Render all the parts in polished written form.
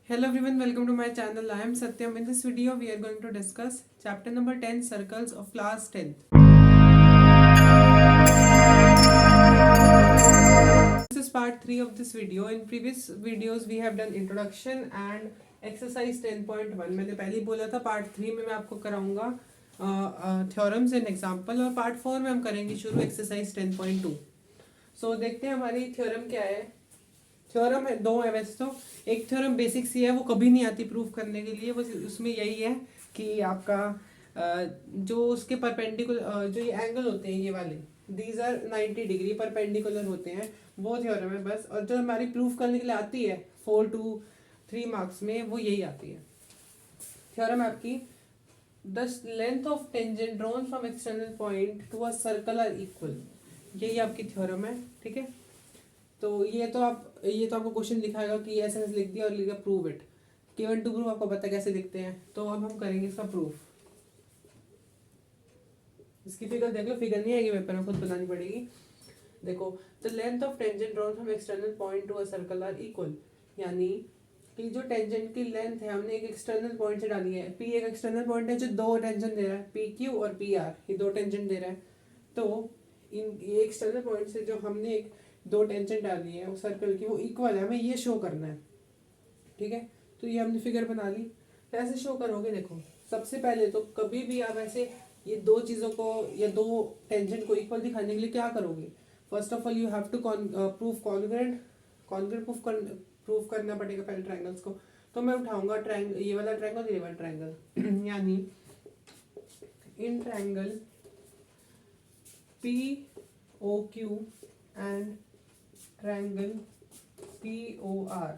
Hello everyone, welcome to my channel. I am Satyam. In this video, we are going to discuss chapter number 10, Circles of class 10th. This is part 3 of this video. In previous videos, we have done introduction and exercise 10.1. मैंने पहले ही बोला था part 3 में मैं आपको कराऊंगा theorems and example और part 4 में हम करेंगे शुरू exercise 10.2. So देखते हैं हमारी theorem क्या है. थ्योरम है, दो है वैसे तो. एक थ्योरम बेसिक सी है, वो कभी नहीं आती प्रूफ करने के लिए. बस उसमें यही है कि आपका जो उसके परपेंडिकुलर जो ये एंगल होते हैं ये वाले, दीज आर 90 डिग्री परपेंडिकुलर होते हैं, वो थ्योरम है बस. और जो हमारी प्रूफ करने के लिए आती है 4 to 3 मार्क्स में, वो यही आती है. थ्योरम आपकी the length of tangent drawn from external point to a circle are equal. यही आपकी थ्योरम है. ठीक है, तो ये तो आपको क्वेश्चन दिखाएगा कि ऐसे ऐसे लिख दिया और लिखा prove it. Given to prove आपको पता कैसे लिखते हैं. तो अब हम करेंगे इसका प्रूफ. इसकी फिगर देख लो, फिगर नहीं आएगी पेपर में, खुद बनानी पड़ेगी. देखो, the length of tangent drawn from external point to a circle are equal. यानी कि जो टेंजेंट की लेंथ है हमने एक एक्सटर्नल पॉइंट से डाली है. पी एक एक्सटर्नल पॉइंट है जो दो टेंजेंट दे रहा है, पी क्यू और पी आर, ये दो टेंजेंट दे रहा है. तो ये एक्सटर्नल पॉइंट से जो हमने एक दो टेंजेंट डाली है उस सर्कल की, वो इक्वल है, हमें ये शो करना है. ठीक है, तो ये हमने फिगर बना ली. तो ऐसे शो करोगे. देखो, सबसे पहले तो कभी भी आप ऐसे ये दो चीज़ों को या दो टेंजेंट को इक्वल दिखाने के लिए क्या करोगे. First of all you have to proof congruent. Congruent proof करना पड़ेगा पहले ट्रायंगल्स को. तो मैं उठाऊंगा ट्रायंगल, ये वाला ट्रायंगल, ये वाला ट्रायंगल. यानी in triangle P O Q and triangle P O R.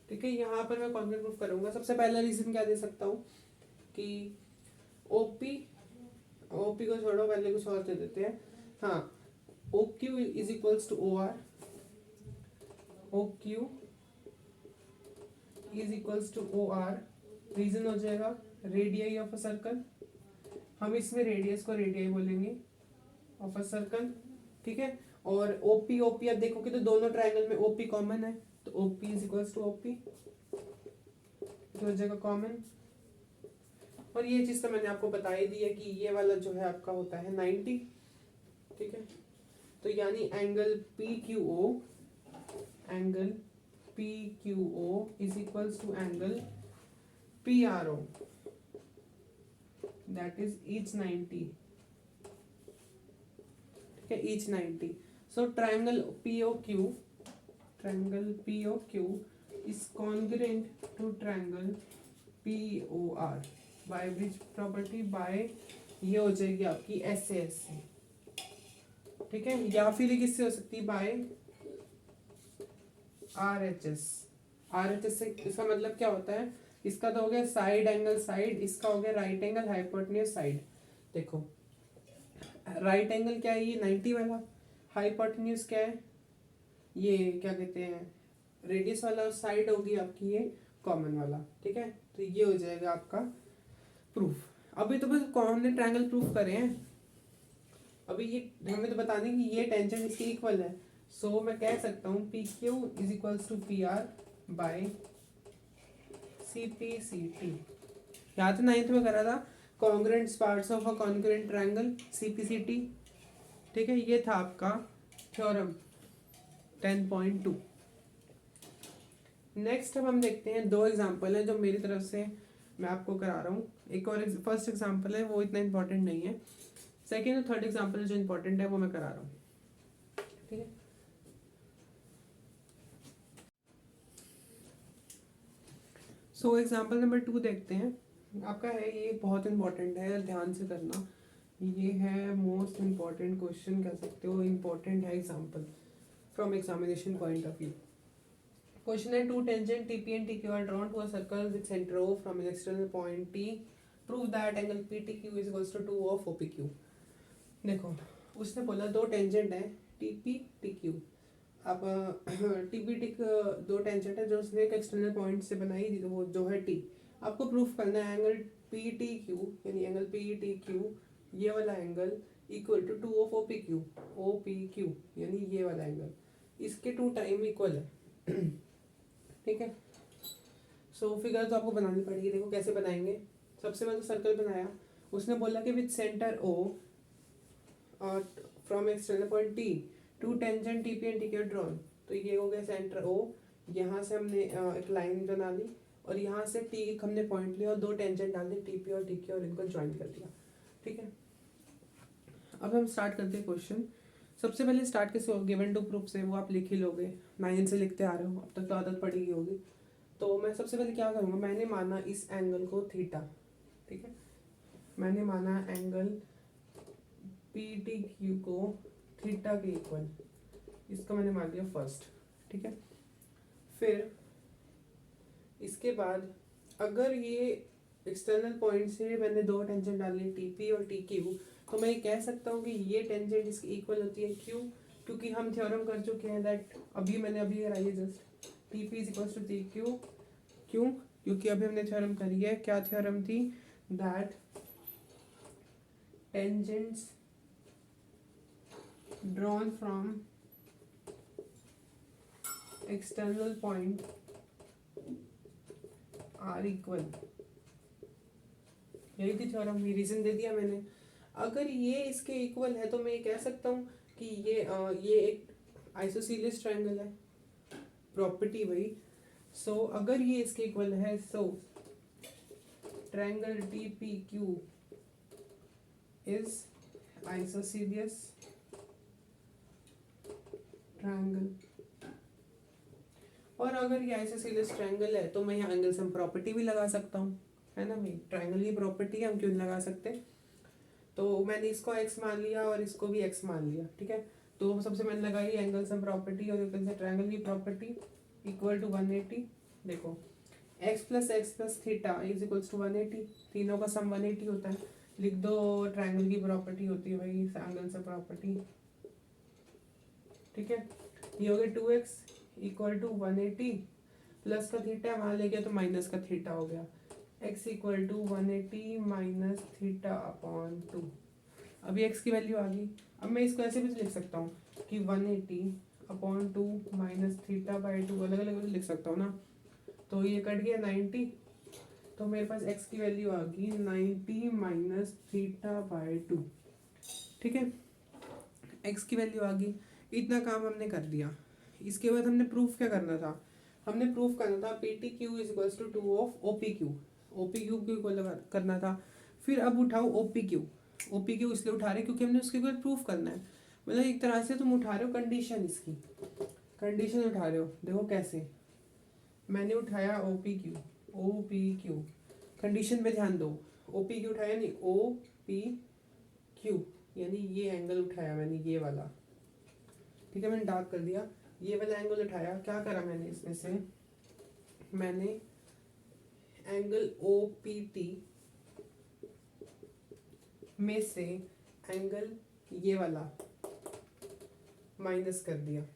ठीक है, यहाँ पर मैं कॉन्ग्रुएंट प्रूफ करूंगा. सबसे पहला रीजन क्या दे सकता हूँ कि ओपी को छोड़ो, पहले कुछ और दे देते हैं. हाँ, O Q is equals to O R. O Q is equals to O R. Reason हो जाएगा रेडियस ऑफ अ सर्कल. हम इसमें रेडियस को रेडियस बोलेंगे ऑफ अ सर्कल. ठीक है, और ओपी अब देखोगे तो दोनों ट्रायंगल में ओपी कॉमन है, तो OP is equals to OP हो जाएगा कॉमन. और ये चीज तो मैंने आपको बता ही दी है कि ये वाला जो है आपका होता है 90. ठीक है, तो यानी angle P Q O is equals to angle P R O, that is each 90. ठीक है, each 90. So triangle P O Q is congruent to triangle POR by which property, by ये हो जाएगी आपकी SAS से. ठीक है, या फिर ये किससे हो सकती है, बाय RHS से. इसका मतलब क्या होता है, इसका तो हो गया साइड एंगल साइड, इसका हो गया राइट एंगल हाइपोटेन्यूज साइड. देखो, राइट एंगल क्या है, ये 90 वाला. हाइपोटेन्यूज क्या है, ये क्या कहते हैं, रेडियस वाला. और साइड होगी आपकी ये कॉमन वाला. ठीक है, तो ये हो जाएगा आपका प्रूफ. अभी तो बस हमने ट्रायंगल प्रूफ करे हैं. अभी ये हमें तो बताने कि ये टेंजेंट इसके इक्वल है. सो मैं कह सकता हूँ P Q is equals to P R by C P C T. याद है, 9th में करा था congruent parts of a congruent triangle CPCT. ठीक है, ये था आपका थ्योरम 10.2. नेक्स्ट अब हम देखते हैं दो एग्जांपल है जो मेरी तरफ से मैं आपको करा रहा हूँ. एक और फर्स्ट एग्जांपल है वो इतना इंपॉर्टेंट नहीं है. सेकेंड और थर्ड एग्जांपल जो इंपॉर्टेंट है वो मैं करा रहा हूँ. ठीक है, सो एग्जांपल नंबर 2 देखते हैं. आपका है, ये बहुत इंपॉर्टेंट है, ध्यान से करना. ये है मोस्ट इम्पॉर्टेंट क्वेश्चन कह सकते हो, इम्पॉर्टेंट है example from examination point of view. Question है, two tangent TP and TQ are drawn to a circle with centre O from an external point T. Prove that angle PTQ is equals to 2 of OPQ. देखो, उसने बोला दो tangent है TP TQ. अब TP TQ दो tangent है जो उसने एक एक्सटर्नल पॉइंट से बनाई, वो जो है T. आपको प्रूफ करना है एंगल PTQ यानी एंगल PTQ, ये वाला angle equal to 2 of OPQ यानी ये वाला एंगल, इसके 2 टाइम इक्वल है. सो फिगर तो आपको बनानी पड़ेगी। देखो कैसे बनाएंगे। सबसे पहले तो सर्कल बनाया, उसने बोला कि with centre O from external point T to tangent T P and T Q drawn. तो ये हो गया सेंटर ओ, यहाँ से हमने एक लाइन बना ली और यहाँ से टी हमने पॉइंट लिया और दो टेंजेंट डाल दी टी पी और टी क्यू और इनको ज्वाइन कर दिया। ठीक है, अब हम स्टार्ट करते हैं क्वेश्चन। सबसे पहले स्टार्ट कैसे हो, गिवन टू प्रूफ से, वो आप लिख ही लोगे, 9 से लिखते आ रहे हो, अब तक तो आदत पड़ी होगी। तो मैं सबसे पहले क्या करूँगा, मैंने माना इस एंगल को थीटा। ठीक है, मैंने माना एंगल पी टी क्यू को थीटा के इक्वल, इसका मैंने मान लिया फर्स्ट। ठीक है, फिर इसके बाद अगर ये एक्सटर्नल पॉइंट से मैंने दो टेंजेंट डाली टी पी और टी क्यू, तो मैं ये कह सकता हूँ कि ये टेंजेंट इसकी इक्वल होती है क्यू, क्योंकि हम थ्योरम कर चुके हैं दैट मैंने अभी कराई है just, T P is equal to T Q. क्यों? क्योंकि अभी हमने थ्योरम करी है। क्या थ्योरम थी? That tangents drawn from external point are equal, यही थी थ्योरम, ये रीजन दे दिया मैंने। अगर ये इसके इक्वल है तो मैं ये कह सकता हूँ कि ये एक आइसोसीलियस ट्रायंगल है, प्रॉपर्टी वही। सो अगर ये इसके इक्वल है, so triangle T P Q is isosceles triangle. और अगर ये आइसोसीलियस ट्रायंगल है तो मैं यहाँ एंगल सम प्रॉपर्टी भी लगा सकता हूँ, है ना भाई, ट्रायंगल की प्रॉपर्टी है, हम क्यों नहीं लगा सकते। तो मैंने इसको x मान लिया और इसको भी x मान लिया। ठीक है, तो सबसे मैंने लगाई एंगल सम प्रॉपर्टी और ट्रायंगल की प्रॉपर्टी इक्वल टू 180। देखो x plus theta is equals to 180, तीनों का सम 180 होता है। लिख दो, ट्रायंगल की प्रॉपर्टी होती है भाई एंगल सम प्रॉपर्टी। ठीक है, ये हो गया 2x इक्वल टू 180, प्लस का थीटा वहाँ ले गया तो माइनस का थीटा हो गया, x equal to 180 minus theta upon 2। अभी x की वैल्यू आ गई। अब मैं इसको ऐसे भी तो लिख सकता हूँ कि 180 अपॉन 2 माइनस थीटा बाई 2, अलग अलग भी लिख सकता हूँ ना। तो ये कट गया 90, तो मेरे पास x की वैल्यू आ गई 90 माइनस थीटा बाई 2। ठीक है, x की वैल्यू आ गई। इतना काम हमने कर दिया। इसके बाद हमने प्रूफ क्या करना था, हमने प्रूफ करना था P T Q is equals to 2 of O P Q, O P Q को करना था। फिर अब उठाओ O P Q, O P Q इसलिए उठा रहे क्योंकि हमने उसके ऊपर प्रूफ करना है। मतलब एक तरह से तुम उठा रहे हो कंडीशन, इसकी कंडीशन उठा रहे हो। देखो कैसे, मैंने उठाया O P Q, O P Q, condition पे ध्यान दो, ओ पी क्यू उठाया नहीं, ओ पी क्यू यानी ये एंगल उठाया मैंने, ये वाला। ठीक है, मैंने डार्क कर दिया, ये वाला एंगल उठाया। क्या करा मैंने, इसमें से मैंने एंगल ओ पी टी में से एंगल ये वाला माइनस कर दिया,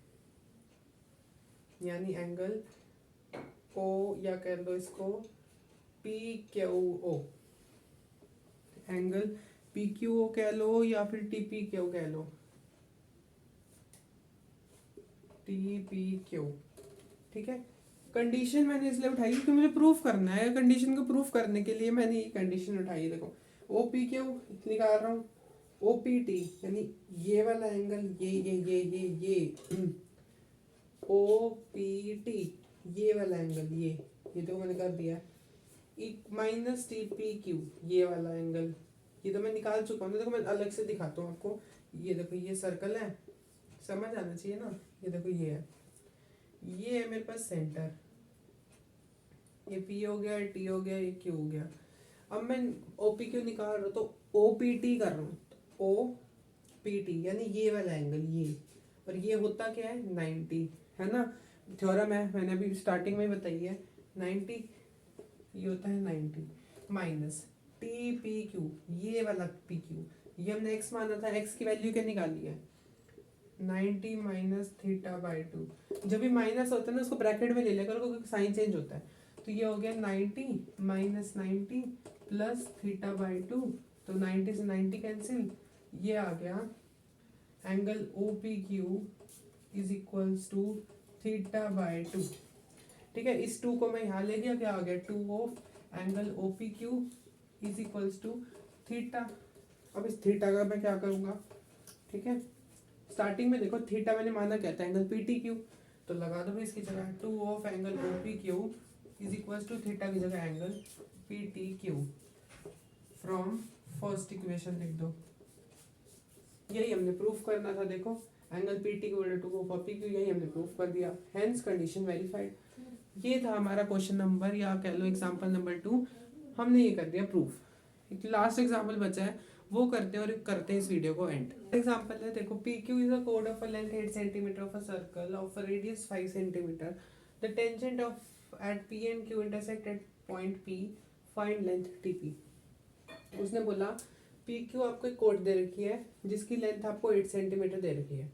यानी एंगल ओ, या कह दो इसको P Q O, angle P Q O कह लो या फिर टी पी क्यू कह लो, टी पी क्यू। ठीक है, कंडीशन मैंने इसलिए उठाई क्योंकि मुझे प्रूफ करना है। कंडीशन को प्रूफ करने के लिए मैंने ये कंडीशन उठाई। देखो ओ पी क्यू निकाल रहा हूँ, ओ पी टी यानी ये वाला एंगल, ये ओ पी टी ये वाला एंगल, ये तो मैंने कर दिया, माइनस टी पी क्यू ये वाला एंगल, ये तो मैं निकाल चुका हूँ। देखो मैं अलग से दिखाता हूँ आपको। ये देखो, ये सर्कल है, समझ आना चाहिए ना। ये देखो ये है मेरे पास सेंटर, ये पी हो गया, टी हो गया, ये क्यू हो गया। अब मैं ओ पी क्यू निकाल रहा हूँ तो ओ पी टी कर रहा हूँ, ओ पी टी यानी ये वाला एंगल, ये, और ये होता क्या है 90, है ना, थ्योरम है, मैंने अभी स्टार्टिंग में बताई है 90, ये होता है 90 माइनस टी पी क्यू ये वाला पी क्यू, ये हमने एक्स माना था, एक्स की वैल्यू क्या निकाली है 90 माइनस थीटा बाई 2। जब भी माइनस होता है ना उसको ब्रैकेट में ले लिया करो क्योंकि साइन चेंज होता है। तो ये हो गया 90 माइनस 90 प्लस थीटा बाई 2, तो 90 से 90 कैंसिल, ये आ गया angle O P Q is equals to theta by 2। ठीक है। इस 2 को मैं यहाँ ले गया, क्या आ गया 2 of angle O P Q is equals to theta. अब इस थीटा का मैं क्या करूँगा, ठीक है। स्टार्टिंग में देखो थीटा मैंने माना क्या था, एंगल पी टी क्यू, तो लगा दो इसकी जगह 2 of angle O P Q is equals to theta की जगह angle P T Q from first equation लिख दो। यही हमने प्रूफ करना था। देखो angle P T equal to of P Q, यही हमने प्रूफ कर दिया, हेंस कंडीशन वेरीफाइड। ये था हमारा क्वेश्चन नंबर या कह लो एग्जाम्पल नंबर 2, हमने ये कर दिया प्रूफ। एक लास्ट एग्जाम्पल बचा है, वो करते हैं और करते हैं इस वीडियो को एंड। एग्जाम्पल है देखो, पी क्यू इज अ कोड of a length 8 centimetre of a circle of a radius 5 centimetre. The tangent of at P and Q intersect at point P, find length T P. उसने बोला P Q आपको एक code दे रखी है जिसकी length आपको 8 centimetre दे रखी है,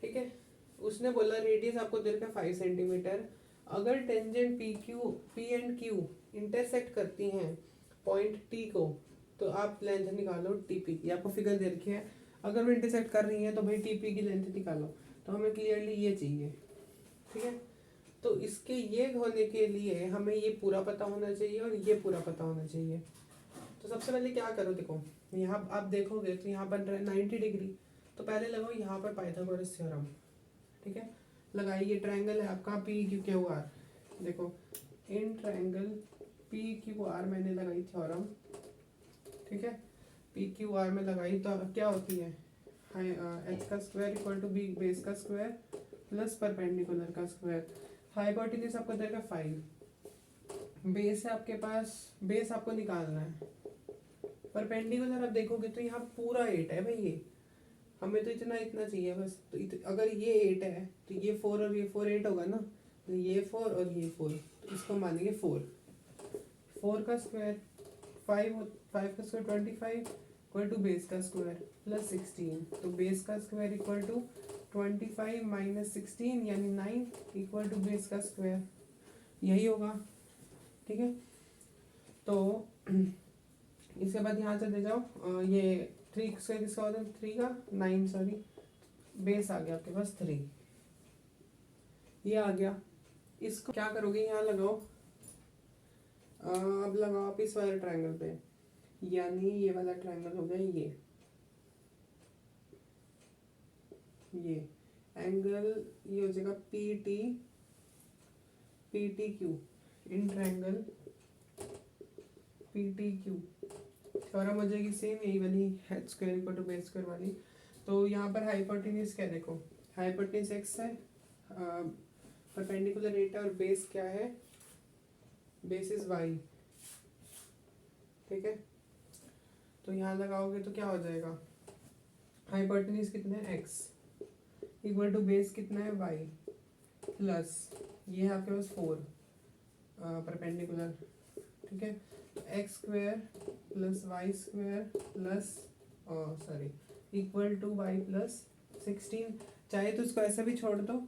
ठीक है। उसने बोला रेडियस आपको दे रखा है 5 सेंटीमीटर। अगर tangent P and Q intersect करती हैं पॉइंट टी को, तो आप लेंथ निकालो टीपी की। आपको फिगर दे रखी है, अगर वो इंटरसेक्ट कर रही है तो भाई टीपी की लेंथ निकालो। तो हमें क्लियरली ये चाहिए, ठीक है। तो इसके ये होने के लिए हमें ये पूरा पता होना चाहिए और ये पूरा पता होना चाहिए। तो सबसे पहले क्या करो, देखो यहाँ आप देखोगे तो यहाँ बन रहा है 90 डिग्री, तो पहले लगाओ यहाँ पर पाइथागोरस थ्योरम, ठीक है। लगाइए, ट्रायंगल है आपका पी क्यू क्यू आर। देखो in triangle P Q R मैंने लगाई थ्योरम, ठीक है। पी क्यू आर में लगाई तो क्या होती है, एच का square equal to B base का स्क्वायर प्लस परपेंडिकुलर का स्क्वायर। हाइपोटेन्यूज आपको देगा 5, बेस है आपके पास, बेस आपको निकालना है। परपेंडिकुलर आप देखोगे तो यहाँ पूरा 8 है भाई, ये हमें तो इतना चाहिए बस। तो अगर ये 8 है तो ये 4 और ये 4 8 होगा ना, तो ये 4 और ये 4, तो इसको मानेंगे 4 का स्क्वायर 5 का स्क्वायर 25 इक्वल टू बेस का स्क्वायर प्लस 16। तो बेस का स्क्वायर इक्वल टू 25 माइनस 16 यानी 9 इक्वल टू बेस का स्क्वायर, यही होगा, ठीक है। तो इसके बाद यहाँ चले जाओ, ये 3 स्क्वायर किसका होता है, 3 का 9 सॉरी, बेस आ गया आपके पास 3, ये आ गया। इसको क्या करोगे, यहाँ लगाओ, अब लगाओ आप इस वाले ट्रायंगल पे, यानी ये वाला ट्रायंगल हो गया ये एंगल ये हो जाएगा P T Q in triangle P T Q. Theorem हो जाएगी सेम, यही वाली H square equal to base square वाली। तो यहाँ पर हाइपोटेन्यूज क्या, देखो हाइपोटेन्यूज एक्स है, परपेंडिकुलर 8 है और बेस क्या है, बेस इज वाई, ठीक है। तो यहाँ लगाओगे तो क्या हो जाएगा, हाइपोटेन्यूज कितना है एक्स इक्वल टू बेस कितना है वाई प्लस ये है आपके पास 4 परपेंडिकुलर, ठीक है। X square plus y square plus sorry equal to y plus 16। चाहे तो इसको ऐसा भी छोड़ दो,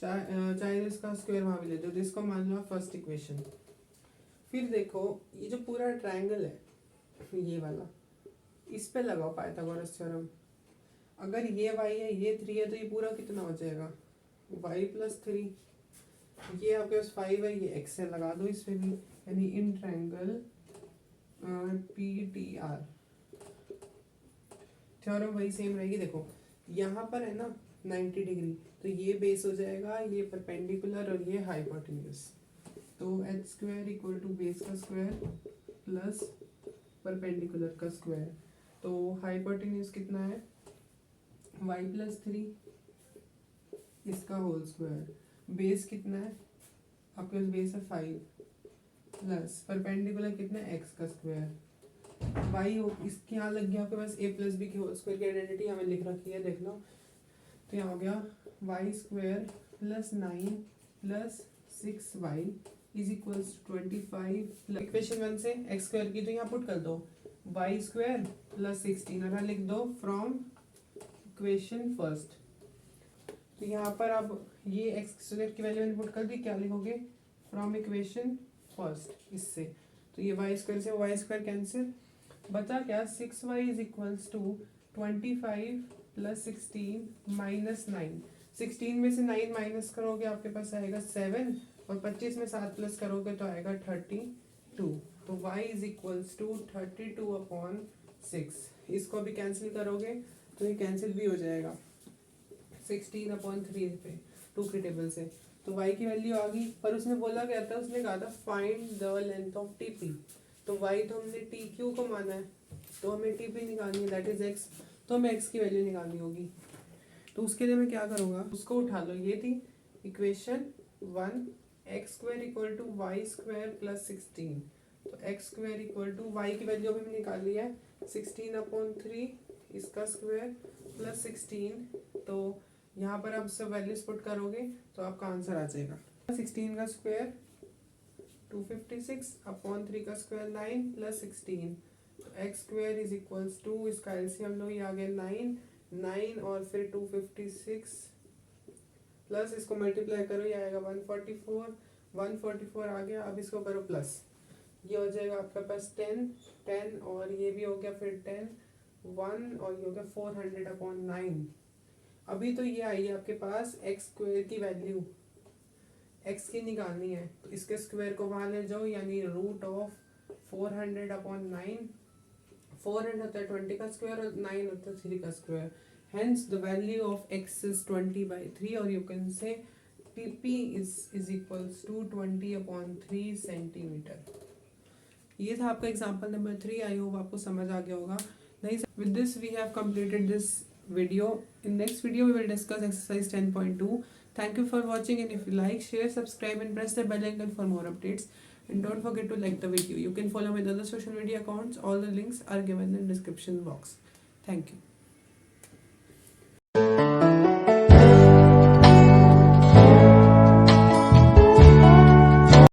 चाहे तो इसका स्क्वायर वहाँ भी ले दो, तो इसको मान लो फर्स्ट इक्वेशन। फिर देखो ये जो पूरा ट्रायंगल है ये वाला, इस पे लगाओ पाइथागोरस थ्योरम। अगर ये y है ये 3 है तो ये पूरा कितना हो जाएगा, y प्लस 3। ये आपके पास 5 है, ये x है, लगा दो इस पे भी, यानी in triangle P T R theorem वही सेम रहेगी। देखो यहाँ पर है ना 90 डिग्री, तो ये बेस हो जाएगा, ये परपेंडिकुलर और ये हाइपोटेन्यूज। तो H square equal to base का स्क्वायर प्लस परपेंडिकुलर का स्क्वायर। तो हाइपोटेन्यूज कितना है y प्लस 3 इसका होल स्क्वायर, बेस कितना है आपके पास, बेस है 5 प्लस परपेंडिकुलर कितना है x का स्क्वायर। y हो इसके यहाँ लग गया आपके पास a प्लस बी की होल स्क्वायर की आइडेंटिटी हमें लिख रखी है, देख लो। तो यहाँ हो गया y square plus 9 plus 6y is equals 25। Equation 1 से x स्क्वायर की तो यहाँ पुट कर दो y स्क्वायर प्लस 16 और यहाँ लिख दो फ्रॉम इक्वेशन फर्स्ट। तो यहाँ पर अब ये एक्स स्क्वायर की वैल्यू मैंने पुट कर दी, क्या लिखोगे फ्रॉम इक्वेशन फर्स्ट इससे। तो ये वाई स्क्वायर से वाई स्क्वायर कैंसिल, बचा क्या 6y is equals to 25 plus 16 minus 9। 16 में से 9 माइनस करोगे आपके पास आएगा 7 और 25 में 7 प्लस करोगे तो आएगा 32। तो y इज इक्वल्स टू 32/6। इसको भी कैंसिल करोगे तो ये कैंसिल भी हो जाएगा 16/3 पे 2 के टेबल से। तो y की वैल्यू आ गई, पर उसने बोला क्या था, उसने कहा था find the length of TP। तो y तो हमने TQ को माना है, तो हमें TP निकालनी है, दैट इज x। तो हमें x की वैल्यू निकालनी होगी। तो उसके लिए मैं क्या करूँगा, उसको उठा लो, ये थी equation 1, x² equal to y² plus 16। तो x² इक्वल टू y की वैल्यू अभी मैंने निकाली है 16/3 इसका स्क्वायर प्लस 16। तो यहाँ पर आप सब वैल्यूज पुट करोगे तो आपका आंसर आ जाएगा 16 का स्क्वायर 256/3 का स्क्वायर 9 प्लस 16। तो x² इज इक्वल्स टू, इसका एलसीएम लो, ये आ गया 9 और फिर 256 प्लस इसको मल्टीप्लाई करो, ये आएगा 144 आ गया। अब इसको करो प्लस, ये हो जाएगा आपका पास 10 और ये भी हो गया फिर 10 1 और ये हो गया 400/9। अभी तो ये आई है आपके पास x² की वैल्यू, x की निकालनी है, तो इसके स्क्वायर को वहाँ ले जाओ, यानी रूट ऑफ 400/9। 400 होता है 20 का स्क्वायर और 9 होता है 3 का square. Hence the value of x is 20/3 और you can say TP is equals to 20/3 centimetre. ये था आपका एग्जांपल नंबर 3। आई होप आपको समझ आ गया होगा। नहीं, with this we have completed this video. In next video we will discuss exercise 10.2. Thank you for watching, and if you like, share, subscribe and press the bell icon for more updates, and don't forget to like the video. You can follow my other social media accounts. All the links are given in the description box. Thank you.